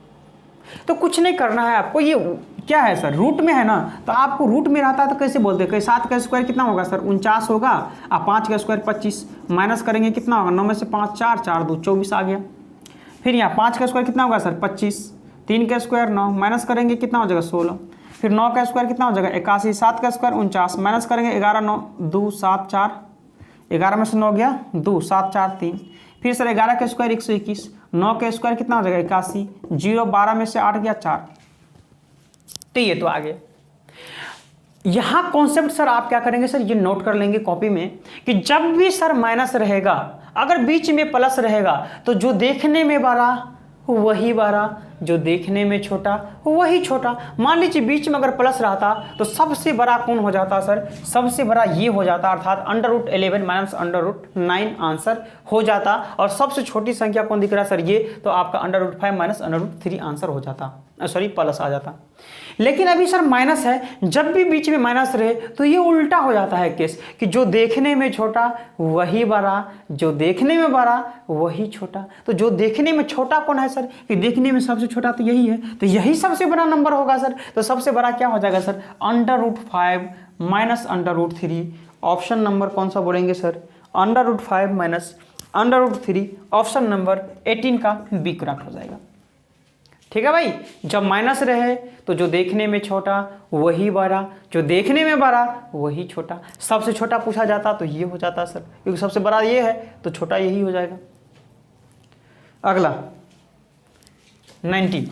A: तो कुछ नहीं करना है आपको। ये क्या है सर, रूट में है ना, तो आपको रूट में रहता है तो कैसे बोलते हैं, 7 का स्क्वायर कितना होगा सर 49 होगा, और 5 का स्क्वायर 25, माइनस करेंगे कितना होगा, 9 में से 5 4, 4 2 24 आ गया। फिर यहाँ 5 का स्क्वायर कितना होगा सर 25, 3 का स्क्वायर 9, माइनस करेंगे कितना हो जाएगा 16, फिर 9 का स्क्वायर कितना हो जाएगा 81, 7 का स्क्वायर 49, माइनस करेंगे 11, 9 2 7 4, 11 में से 9 गया 2 7 4 3, फिर सर 11 का स्क्वायर 121, 9 का स्क्वायर कितना हो जाएगा 81, 0 12 में से 8 गया 4, तो ये तो आ गया। यहाँ कॉन्सेप्ट सर आप क्या करेंगे सर, ये नोट कर लेंगे कॉपी में कि जब भी सर माइनस रहेगा, अगर बीच में प्लस रहेगा तो जो देखने में बड़ा वही बड़ा, जो देखने में छोटा वही छोटा। मान लीजिए बीच में अगर प्लस रहता तो सबसे बड़ा कौन हो जाता सर, सबसे बड़ा ये हो जाता, अर्थात √11 माइनस √9 आंसर हो जाता। और सबसे छोटी संख्या कौन दिख रहा है सर, ये तो आपका √5 माइनस √3 आंसर हो जाता, सॉरी प्लस आ जाता। लेकिन अभी सर माइनस है, जब भी बीच में माइनस रहे तो ये उल्टा हो जाता है केस, कि जो देखने में छोटा वही बड़ा, जो देखने में बड़ा वही छोटा। तो जो देखने में छोटा कौन है सर, कि देखने में सबसे छोटा तो यही है, तो यही सबसे बड़ा नंबर होगा सर। तो सबसे बड़ा क्या हो जाएगा सर, √5 माइनस √3। ऑप्शन नंबर कौन सा बोलेंगे सर, √5 माइनस √3, ऑप्शन नंबर 18 का बी करेक्ट हो जाएगा। ठीक है भाई, जब माइनस रहे तो जो देखने में छोटा वही बड़ा, जो देखने में बड़ा वही छोटा। सबसे छोटा पूछा जाता तो ये हो जाता सर, क्योंकि सबसे बड़ा ये है तो छोटा यही हो जाएगा। अगला 19,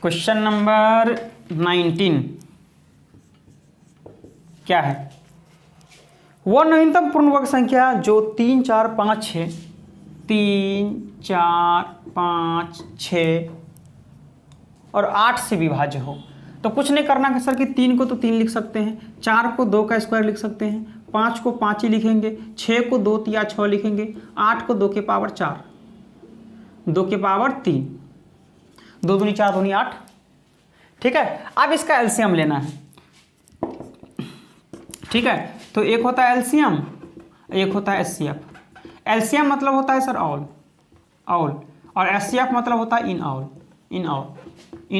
A: क्वेश्चन नंबर 19 क्या है, वह न्यूनतम पूर्ण वर्ग संख्या जो 3 4 5 6 3 4, 5, 6 और 8 से विभाज्य हो। तो कुछ नहीं करना है सर कि 3 को तो 3 लिख सकते हैं, 4 को 2 का स्क्वायर लिख सकते हैं, 5 को 5 ही लिखेंगे, 6 को 2 या 6 लिखेंगे, 8 को 2 के पावर 4, 2 के पावर 3, 2 दूनी 4 दूनी 8। ठीक है, अब इसका एलसीएम लेना है। ठीक है, तो एक होता है एलसीएम, एक होता है एचसीएफ। एलसीएम मतलब होता है सर ऑल, और एचसीएफ मतलब होता है इन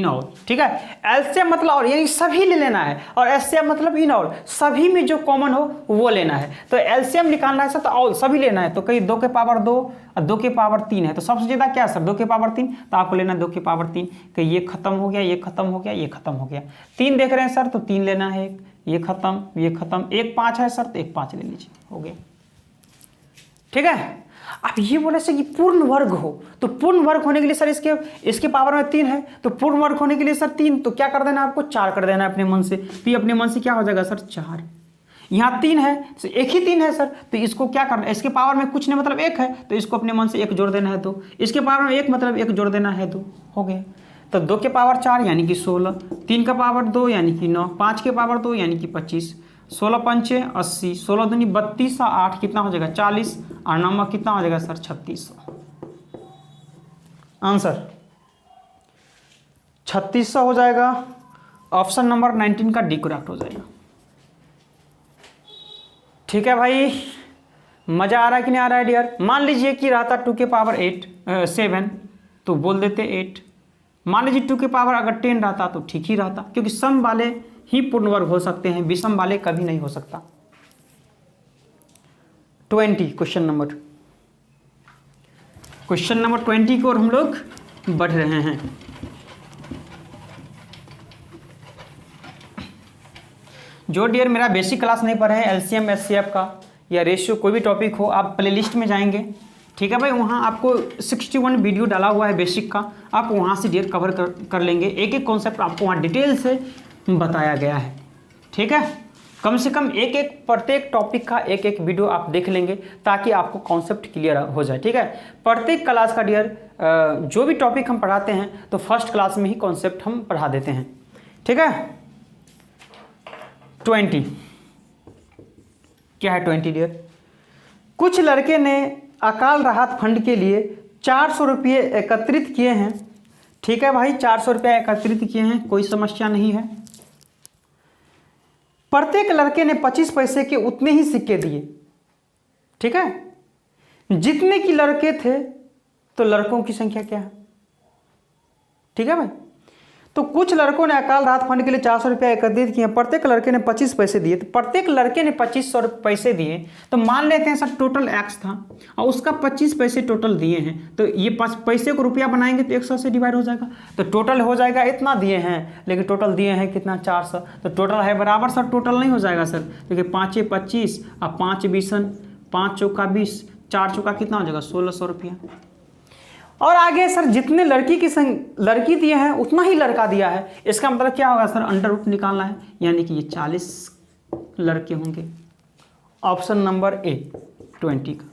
A: ऑल। ठीक है, एलसीएम मतलब और यानी सभी ले लेना है, और एचसीएफ मतलब इन ऑल, सभी में जो कॉमन हो वो लेना है। तो एलसीएम निकालना है सर तो ऑल सभी लेना है। तो कहीं 2 के पावर 2 और 2 के पावर 3 है, तो सबसे ज़्यादा क्या है सर 2 के पावर 3, तो आपको लेना है 2 के पावर 3। कि ये खत्म हो गया, ये खत्म हो गया, ये खत्म हो गया। 3 देख रहे हैं सर तो 3 लेना है, एक ये खत्म, ये खत्म, एक 5 है सर तो एक 5 ले लीजिए, हो गया। ठीक है, अब ये बोले से कि पूर्ण वर्ग हो, तो पूर्ण वर्ग होने के लिए सर इसके पावर में 3 है, तो पूर्ण वर्ग होने के लिए सर 3, तो क्या कर देना आपको 4 कर देना है अपने मन से। तो ये अपने मन से क्या हो जाएगा सर 4। यहाँ 3 है, तो एक ही 3 है सर, तो इसको क्या करना है, इसके पावर में कुछ नहीं मतलब 1 है, तो इसको अपने मन से 1 जोड़ देना है 2, इसके पावर में 1 मतलब 1 जोड़ देना है 2, हो गया। तो 2 के पावर 4 यानी कि 16, 3 का पावर 2 यानी कि 9, 5 के पावर 2 यानी कि 25, 16 पंचे 80, 16 दूनी 32 और 8 कितना हो जाएगा 40, और नंबर कितना हो जाएगा सर 3600। आंसर 3600 हो जाएगा। ऑप्शन नंबर 19 का डी करेक्ट हो जाएगा। ठीक है भाई, मजा आ रहा है कि नहीं आ रहा है डियर? मान लीजिए कि रहा था 2 के पावर 7, तो बोल देते 8। मान लीजिए 2 के पावर अगर 10 रहता तो ठीक ही रहता, क्योंकि सम वाले ही पूर्ण वर्ग हो सकते हैं, विषम वाले कभी नहीं हो सकता। 20 क्वेश्चन नंबर 20 को हम लोग बढ़ रहे हैं। जो डियर मेरा बेसिक क्लास नहीं पढ़े हैं एलसीएम एचसीएफ का या रेशियो कोई भी टॉपिक हो, आप प्लेलिस्ट में जाएंगे। ठीक है भाई, वहाँ आपको 61 वीडियो डाला हुआ है बेसिक का, आप वहाँ से डियर कवर कर लेंगे। एक एक कॉन्सेप्ट आपको वहाँ डिटेल से बताया गया है। ठीक है, कम से कम प्रत्येक टॉपिक का एक एक वीडियो आप देख लेंगे ताकि आपको कॉन्सेप्ट क्लियर हो जाए। ठीक है, प्रत्येक क्लास का डियर जो भी टॉपिक हम पढ़ाते हैं तो फर्स्ट क्लास में ही कॉन्सेप्ट हम पढ़ा देते हैं। ठीक है, 20 क्या है 20 डियर? कुछ लड़के ने अकाल राहत फंड के लिए 400 रुपये एकत्रित किए हैं। ठीक है भाई, 400 रुपये एकत्रित किए हैं, कोई समस्या नहीं है। प्रत्येक लड़के ने 25 पैसे के उतने ही सिक्के दिए। ठीक है, जितने की लड़के थे तो लड़कों की संख्या क्या है? ठीक है भाई, तो कुछ लड़कों ने अकाल राहत फंड के लिए 400 रुपया एकत्रित किए, प्रत्येक लड़के ने 25 पैसे दिए। तो प्रत्येक लड़के ने 2500 पैसे दिए, तो मान लेते हैं सर टोटल एक्स था और उसका 25 पैसे टोटल दिए हैं, तो ये 5 पैसे को रुपया बनाएंगे तो 100 से डिवाइड हो जाएगा, तो टोटल हो जाएगा इतना दिए हैं, लेकिन टोटल दिए हैं कितना 400, तो टोटल है बराबर सर, टोटल नहीं हो जाएगा सर, देखिए 5 25 और 5 20, 5 चौका 20, 4 चौका कितना हो जाएगा 1600 रुपया। और आगे सर जितने लड़की दिए हैं उतना ही लड़का दिया है, इसका मतलब क्या होगा सर, अंडर रूट निकालना है, यानी कि ये 40 लड़के होंगे। ऑप्शन नंबर ए 20 का।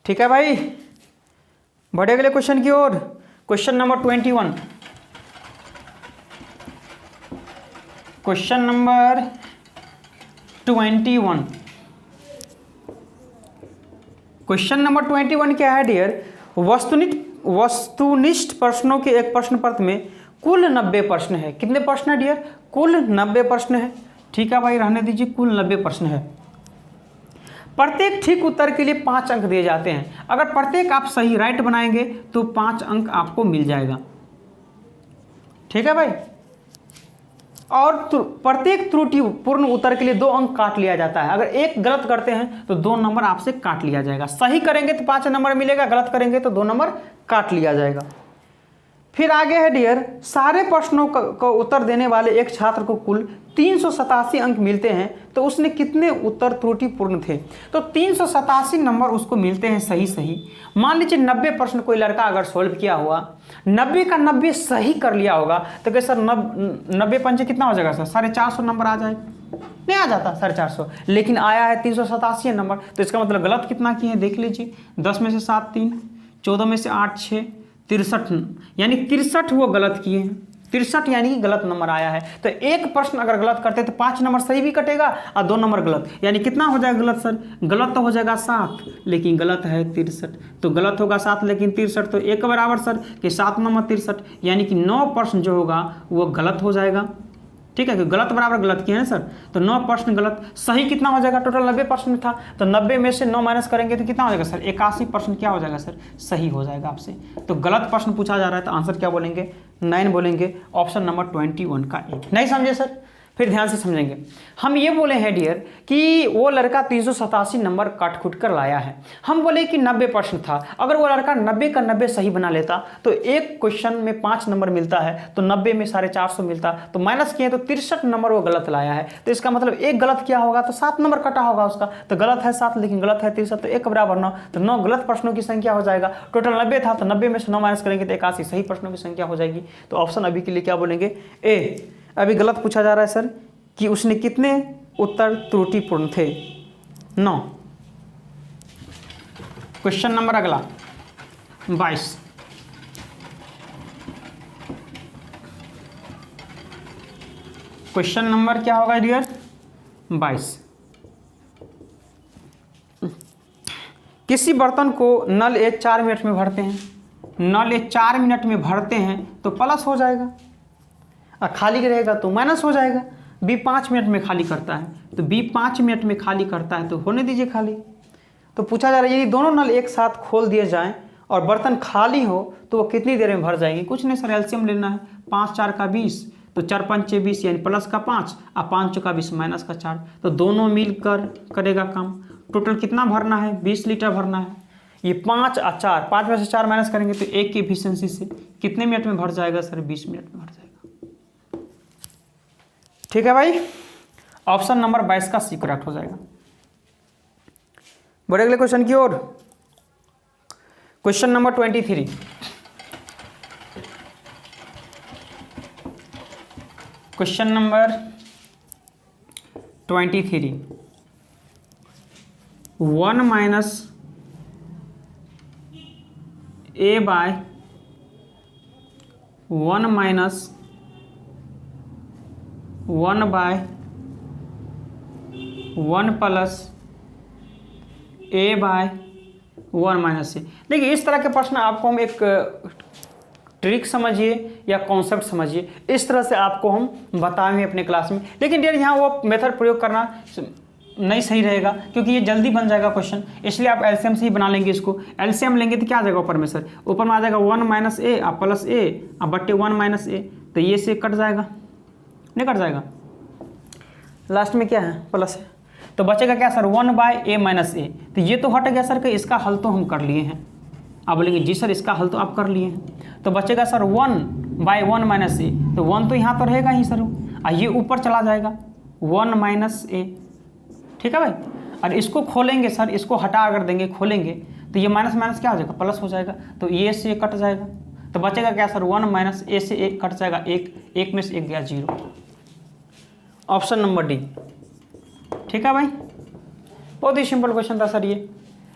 A: ठीक है भाई, बढ़े अगले क्वेश्चन की ओर। Question number 21। Question number 21। Question number 21 क्या है डियर? वस्तुनिष्ठ प्रश्नों के एक प्रश्न पत्र में कुल 90 प्रश्न है। कितने प्रश्न है डियर? कुल 90 प्रश्न है। ठीक है भाई, रहने दीजिए, कुल 90 प्रश्न है। प्रत्येक ठीक उत्तर के लिए 5 अंक दिए जाते हैं। अगर प्रत्येक आप सही राइट बनाएंगे तो 5 अंक आपको मिल जाएगा। ठीक है भाई, और प्रत्येक त्रुटि पूर्ण उत्तर के लिए 2 अंक काट लिया जाता है। अगर एक गलत करते हैं तो 2 नंबर आपसे काट लिया जाएगा। सही करेंगे तो 5 नंबर मिलेगा, गलत करेंगे तो 2 नंबर काट लिया जाएगा। फिर आगे है डियर, सारे प्रश्नों को उत्तर देने वाले एक छात्र को कुल 387 अंक मिलते हैं, तो उसने कितने उत्तर त्रुटिपूर्ण थे? तो 387 नंबर उसको मिलते हैं सही। मान लीजिए 90 प्रश्न कोई लड़का अगर सोल्व किया हुआ, 90 का 90 सही कर लिया होगा, तो क्या सर 90 पंचे कितना हो जाएगा सर? 450 नंबर आ जाएगा। नहीं आ जाता 450, लेकिन आया है 387 नंबर। तो इसका मतलब गलत कितना किए हैं देख लीजिए, 10 में से 7 3, 14 में से 8 6, 63, यानी 63 वो गलत किए हैं। 63 यानी कि गलत नंबर आया है। तो एक प्रश्न अगर गलत करते तो 5 नंबर सही भी कटेगा और 2 नंबर गलत, यानी कितना हो जाएगा गलत सर? गलत तो हो जाएगा 7, लेकिन गलत है 63। तो गलत होगा 7 लेकिन 63, तो एक बराबर सर कि 7 नंबर 63, यानी कि 9 प्रश्न जो होगा वो गलत हो जाएगा। ठीक है, कि गलत बराबर गलत किए हैं सर, तो 9 प्रश्न गलत। सही कितना हो जाएगा? टोटल 90 प्रश्न था, तो 90 में से 9 माइनस करेंगे तो कितना हो जाएगा सर? 81 प्रश्न क्या हो जाएगा सर? सही हो जाएगा आपसे। तो गलत प्रश्न पूछा जा रहा है तो आंसर क्या बोलेंगे? 9 बोलेंगे, ऑप्शन नंबर 21 का ए। नहीं समझे सर? फिर ध्यान से समझेंगे। हम ये बोले हैं डियर कि वो लड़का 387 नंबर काट खुट कर लाया है। हम बोले कि 90 प्रश्न था, अगर वो लड़का 90 का 90 सही बना लेता तो एक क्वेश्चन में 5 नंबर मिलता है, तो 90 में 450 मिलता, तो माइनस किए तो 63 नंबर वो गलत लाया है। तो इसका मतलब एक गलत क्या होगा? तो 7 नंबर कटा होगा उसका। तो गलत है 7 लेकिन गलत है 63, तो 1 बराबर 9, तो 9 गलत प्रश्नों की संख्या हो जाएगा। टोटल 90 था, तो 90 में से 9 माइनस करेंगे तो 81 सही प्रश्नों की संख्या हो जाएगी। तो ऑप्शन अभी के लिए क्या बोलेंगे? ए। अभी गलत पूछा जा रहा है सर कि उसने कितने उत्तर त्रुटिपूर्ण थे? 9। क्वेश्चन नंबर अगला 22। क्वेश्चन नंबर क्या होगा डियर? 22। किसी बर्तन को नल ए 4 मिनट में भरते हैं, नल ए 4 मिनट में भरते हैं तो प्लस हो जाएगा, और खाली रहेगा तो माइनस हो जाएगा। बी 5 मिनट में खाली करता है, तो बी 5 मिनट में खाली करता है तो होने दीजिए खाली। तो पूछा जा रहा है यदि दोनों नल एक साथ खोल दिए जाएं और बर्तन खाली हो तो वो कितनी देर में भर जाएंगे? कुछ नहीं सर, एलसीएम लेना है। 5 4 का 20, तो 4 5 6 20, यानी प्लस का 5 और 5 का 20 माइनस का 4, तो दोनों मिलकर करेगा काम। टोटल कितना भरना है? 20 लीटर भरना है। ये 5 और 4, 5 में से 4 माइनस करेंगे तो 1 की एफिशिएंसी से कितने मिनट में भर जाएगा सर? 20 मिनट में भर जाएगा। ठीक है भाई, ऑप्शन नंबर 22 का सी करेक्ट हो जाएगा। बढ़े अगले क्वेश्चन की ओर। Question number 23। Question number 23, 1 minus a by 1 minus 1 by 1 plus a by 1 minus a. देखिए इस तरह के प्रश्न आपको हम एक ट्रिक समझिए या कॉन्सेप्ट समझिए, इस तरह से आपको हम बताएंगे अपने क्लास में। लेकिन यार यहाँ वो मेथड प्रयोग करना नहीं सही रहेगा क्योंकि ये जल्दी बन जाएगा क्वेश्चन, इसलिए आप एलसीएम से ही बना लेंगे इसको। एलसीएम लेंगे तो क्या आ जाएगा ऊपर में सर? ऊपर में आ जाएगा 1 माइनस ए और प्लस ए और बट्टे 1 माइनस ए, तो ये से कट जाएगा, नहीं कट जाएगा? लास्ट में क्या है? प्लस है, तो बचेगा क्या सर? 1 बाय ए माइनस ए। तो ये तो हट गया सर कि इसका हल तो हम कर लिए हैं। आप बोलेंगे जी सर इसका हल तो आप कर लिए हैं, तो बचेगा सर 1 बाय 1 माइनस ए, तो 1 तो यहाँ तो रहेगा ही सर, और ये ऊपर चला जाएगा 1 माइनस ए। ठीक है भाई, और इसको खोलेंगे सर, इसको हटा अगर देंगे खोलेंगे तो ये माइनस माइनस क्या हो जाएगा? प्लस हो जाएगा, तो ये से कट जाएगा, तो बचेगा क्या सर? 1 माइनस ए से ए कट जाएगा 1, 1 में से 1 गया 0, ऑप्शन नंबर डी। ठीक है भाई, बहुत ही सिंपल क्वेश्चन था सर ये।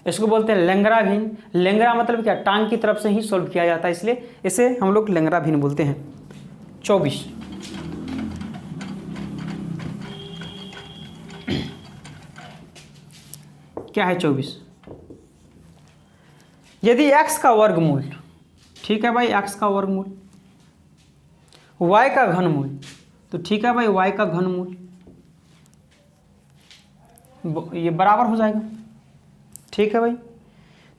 A: इसको बोलते हैं लेंगरा भिन्न। लेंगरा मतलब क्या? टांग की तरफ से ही सोल्व किया जाता है, इसलिए इसे हम लोग लेंगरा भिन्न बोलते हैं। 24, क्या है 24? यदि x का वर्गमूल, ठीक है भाई, x का वर्गमूल y का घनमूल, तो ठीक है भाई y का घनमूल ये बराबर हो जाएगा। ठीक है भाई,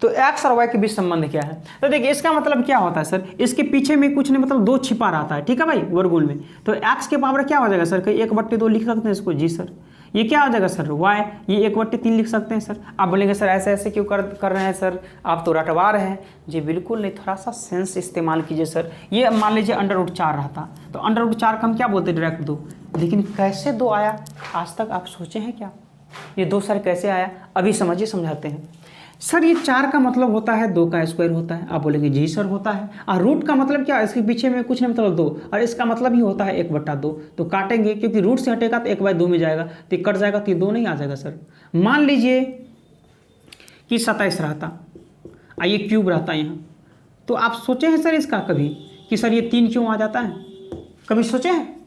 A: तो x और y के बीच संबंध क्या है? तो देखिए इसका मतलब क्या होता है सर? इसके पीछे में कुछ नहीं, मतलब 2 छिपा रहता है। ठीक है भाई, वर्गमूल में तो x के पावर क्या हो जाएगा सर? कहीं 1/2 लिख सकते हैं इसको? जी सर। ये क्या हो जाएगा सर? y, ये 1/3 लिख सकते हैं सर। आप बोलेंगे सर ऐसे ऐसे क्यों कर रहे हैं सर, आप तो रटवा रहे हैं। जी बिल्कुल नहीं, थोड़ा सा सेंस इस्तेमाल कीजिए सर। ये मान लीजिए √4 रहता, तो √4 का हम क्या बोलते हैं? डायरेक्ट 2। लेकिन कैसे 2 आया आज तक आप सोचे हैं क्या? ये 2 सर कैसे आया? अभी समझिए, समझाते हैं। सर ये 4 का मतलब होता है 2 का स्क्वायर होता है। आप बोलेंगे जी सर होता है। और रूट का मतलब क्या है, इसके पीछे में कुछ नहीं मतलब 2, और इसका मतलब ही होता है 1/2। तो काटेंगे, क्योंकि रूट से हटेगा तो 1/2 में जाएगा, तो ये कट जाएगा, तो ये 2 नहीं आ जाएगा सर। मान लीजिए कि 27 रहता, ये क्यूब रहता यहाँ, तो आप सोचे हैं सर इसका कभी कि सर ये 3 क्यों आ जाता है? कभी सोचे हैं?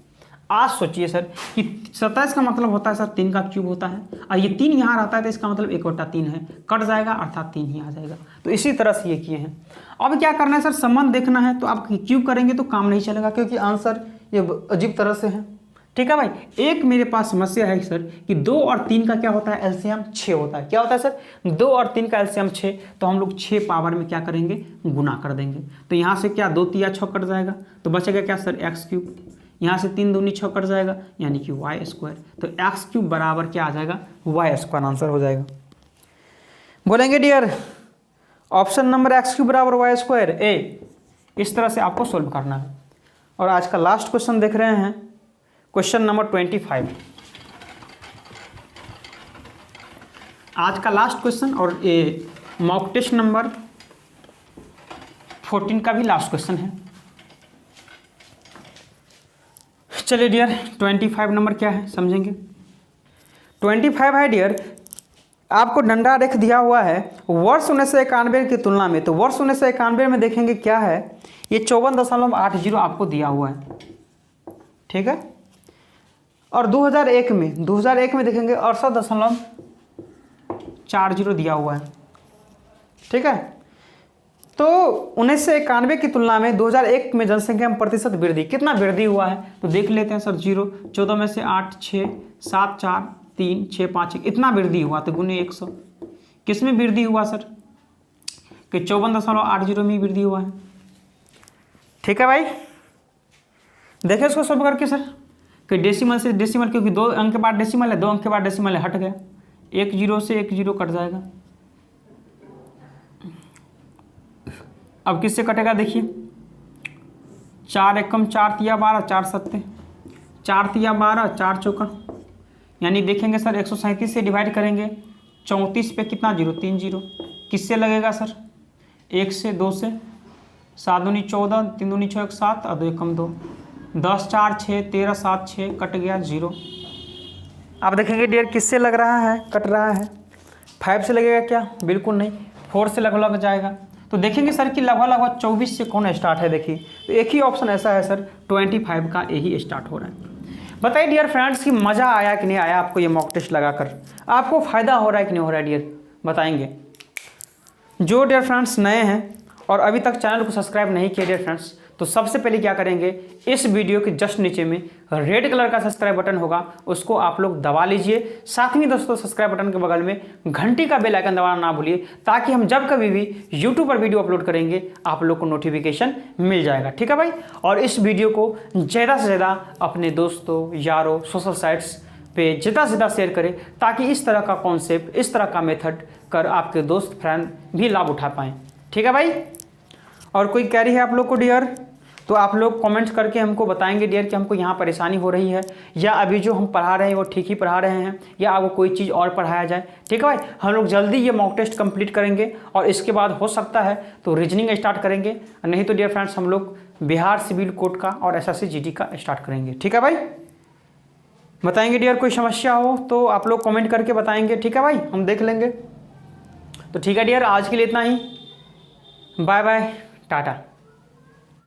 A: आज सोचिए सर कि 27 का मतलब होता है सर 3 का क्यूब होता है, और ये 3 यहाँ रहता है, तो इसका मतलब 1/3 है, कट जाएगा अर्थात 3 ही आ जाएगा। तो इसी तरह से ये किए हैं। अब क्या करना है सर, संबंध देखना है, तो आप क्यूब करेंगे तो काम नहीं चलेगा, क्योंकि आंसर ये अजीब तरह से है। ठीक है भाई। एक मेरे पास समस्या है सर कि 2 और 3 का क्या होता है, एलसीएम 6 होता है। क्या होता है सर, 2 और 3 का एलसीएम 6, तो हम लोग 6 पावर में क्या करेंगे, गुना कर देंगे। तो यहाँ से क्या 2 तिया 6 कट जाएगा, तो बचेगा क्या सर, एक्स क्यूब। यहाँ से 3 दूनी 6 कट जाएगा, यानी कि वाई स्क्वायर। तो एक्स क्यूब बराबर क्या आ जाएगा, वाई स्क्वायर आंसर हो जाएगा। बोलेंगे dear option number X cube बराबर वाई स्क्वायर ए। इस तरह से आपको सोल्व करना है। और आज का लास्ट क्वेश्चन देख रहे हैं, क्वेश्चन नंबर 25। आज का लास्ट क्वेश्चन, और ये मॉक टेस्ट नंबर 14 का भी लास्ट क्वेश्चन है। चलिए डियर 25 नंबर क्या है समझेंगे। 25 है डियर, आपको डंडा रेख दिया हुआ है वर्ष 1991 की तुलना में। तो वर्ष 1991 में देखेंगे क्या है, ये 54.80 आपको दिया हुआ है। ठीक है। और 2001 में देखेंगे 68.40 दिया हुआ है। ठीक है। तो 1991 की तुलना में 2001 में जनसंख्या में प्रतिशत वृद्धि, कितना वृद्धि हुआ है, तो देख लेते हैं सर। 0, 14 में से 8, 6, 7, 4, 3, 6, 5, इतना वृद्धि हुआ, तो गुने 100। किस में वृद्धि हुआ सर, कि 54.80 में वृद्धि हुआ है। ठीक है भाई। देखें इसको सॉल्व करके सर, कि डेसिमल से डेसिमल, क्योंकि 2 अंक के बाद डेसिमल है, 2 अंक के बाद डेसिमल है, हट गया, 1 0 से 1 0 कट जाएगा। अब किससे कटेगा देखिए, 4 एकम 4 तिया 12, 4 सत्ते 4 तिया 12, 4 चौका, यानी देखेंगे सर 137 से डिवाइड करेंगे, 34 पे कितना 0, 3 0, किससे लगेगा सर, 1 से 2 से, 7 दूनी 14, 3 दूनी 6, 7 और 2 एकम 2, 10 4 6, 13 7 6, कट गया 0। अब देखेंगे डियर किससे लग रहा है, कट रहा है, 5 से लगेगा क्या, बिल्कुल नहीं, 4 से लगभग जाएगा। तो देखेंगे सर कि लगभग 24 से कौन स्टार्ट है, देखिए तो एक ही ऑप्शन ऐसा है सर 25 का यही स्टार्ट हो रहा है। बताइए डियर फ्रेंड्स कि मज़ा आया कि नहीं आया आपको ये मॉक टेस्ट लगाकर, आपको फ़ायदा हो रहा है कि नहीं हो रहा है डियर, बताएंगे। जो डियर फ्रेंड्स नए हैं और अभी तक चैनल को सब्सक्राइब नहीं किया डियर फ्रेंड्स, तो सबसे पहले क्या करेंगे, इस वीडियो के जस्ट नीचे में रेड कलर का सब्सक्राइब बटन होगा, उसको आप लोग दबा लीजिए। साथ में दोस्तों सब्सक्राइब बटन के बगल में घंटी का बेल आइकन दबाना ना भूलिए, ताकि हम जब कभी भी यूट्यूब पर वीडियो अपलोड करेंगे आप लोग को नोटिफिकेशन मिल जाएगा। ठीक है भाई। और इस वीडियो को ज़्यादा से ज़्यादा अपने दोस्तों, यारों, सोशल साइट्स पे ज़्यादा से ज़्यादा शेयर करें, ताकि इस तरह का कॉन्सेप्ट, इस तरह का मेथड कर आपके दोस्त फ्रेंड भी लाभ उठा पाएँ। ठीक है भाई। और कोई क्वेरी है आप लोग को डियर, तो आप लोग कमेंट्स करके हमको बताएंगे डियर कि हमको यहाँ परेशानी हो रही है, या अभी जो हम पढ़ा रहे हैं वो ठीक ही पढ़ा रहे हैं, या आपको कोई चीज़ और पढ़ाया जाए। ठीक है भाई। हम लोग जल्दी ये मॉक टेस्ट कंप्लीट करेंगे, और इसके बाद हो सकता है तो रीजनिंग स्टार्ट करेंगे, नहीं तो डियर फ्रेंड्स हम लोग बिहार सिविल कोड का और SSC GD का स्टार्ट करेंगे। ठीक है भाई। बताएंगे डियर, कोई समस्या हो तो आप लोग कमेंट करके बताएंगे। ठीक है भाई, हम देख लेंगे। तो ठीक है डियर, आज के लिए इतना ही, बाय बाय, टाटा।